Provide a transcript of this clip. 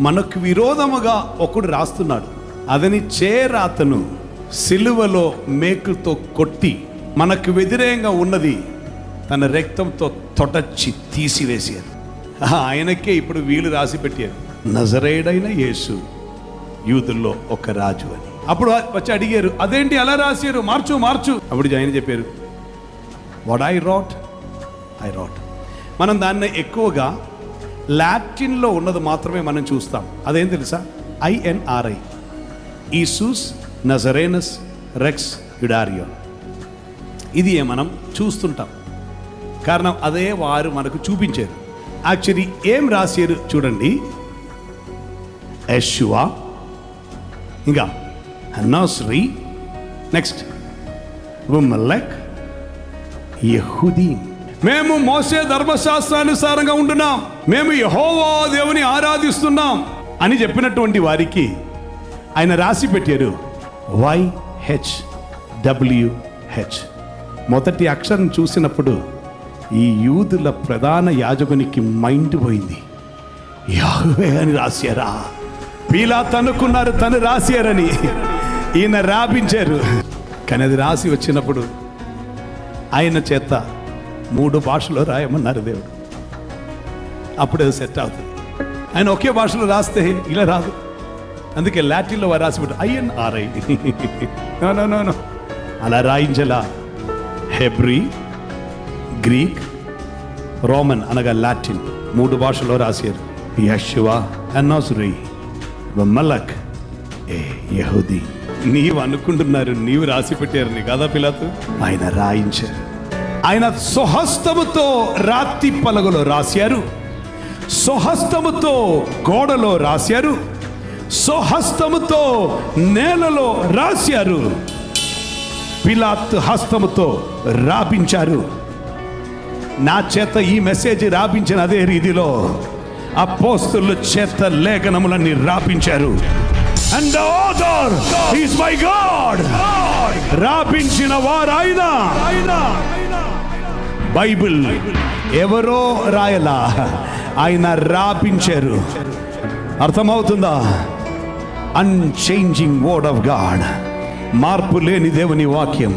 మనకు విరోధముగా ఒకడు రాస్తున్నాడు, అతని చేరాతను సిలువలో మేకులతో కొట్టి మనకు వ్యతిరేకంగా ఉన్నది తన రక్తంతో తొడచి తీసివేశారు. ఆయనకే ఇప్పుడు వీళ్ళు రాసి పెట్టారు, నజరేయుడైన యేసు యూదుల్లో ఒక రాజు అని. అప్పుడు వచ్చి అడిగారు, అదేంటి అలా రాశారు, మార్చు. అప్పుడు ఆయన చెప్పారు, వాట్ ఐ రాట్. మనం దాన్ని ఎక్కువగా లాటిన్లో ఉన్నది మాత్రమే మనం చూస్తాం. అదేం తెలుసా? INRI, ఈసూస్ నజరేనస్ రెక్స్ యుడారియో. ఇది మనం చూస్తుంటాం, కారణం అదే వారు మనకు చూపించారు. యాక్చువల్లీ ఏం రాశారు చూడండి, యెషువా, ఇంకా నస్రీ, నెక్స్ట్ ఉమ్మలెక్, యెహూదీన్. మేము మోసే ధర్మశాస్త్రానుసారంగా ఉంటున్నాం, మేము యెహోవా దేవుని ఆరాధిస్తున్నాం అని చెప్పినటువంటి వారికి ఆయన రాసి పెట్టారు YHWH. మొదటి అక్షరం చూసినప్పుడు ఈ యూదుల ప్రధాన యాజకునికి మైండ్ పోయింది, యెహోవా అని రాశారా? పీలాతు అనుకున్నారు తను రాశారని, ఈయన రాపించారు. కానీ అది రాసి వచ్చినప్పుడు ఆయన చేత 3 భాషలో రాయమన్నారు దేవుడు. అప్పుడే సెట్ అవుతుంది. ఆయన ఒకే భాషలో రాస్తే ఇలా రాదు, అందుకే లాటిన్లో వారు రాసి పెట్టారు INRI. నో అలా రాయించలా. హెబ్రీ, గ్రీక్, రోమన్ అనగా లాటిన్ 3 భాషలో రాశారు. యెషువా నస్రీ మలక్ యెహూదీ. నీవు అనుకుంటున్నారు నీవు రాసి పెట్టారని కదా పిలాతు, ఆయన రాయించారు. ఆయన స్వహస్తముతో రాతి పలగలో రాశారు, స్వహస్తముతో గోడలో రాశారు, స్వహస్తముతో నేలలో రాశారు, పిలాతు హస్తముతో రాపించారు. నా చేత ఈ మెసేజ్ రాపించిన అదే రీతిలో అపోస్తలుల చేత లేఖనములన్నీ రాపించారు. And the author is my God. రాపించిన వారాయన. బైబిల్ ఎవరో రాయలా, ఆయన రాపించారు. అర్థమవుతుందా? అన్చేంజింగ్ వర్డ్ ఆఫ్ గాడ్, మార్పు లేని దేవుని వాక్యం.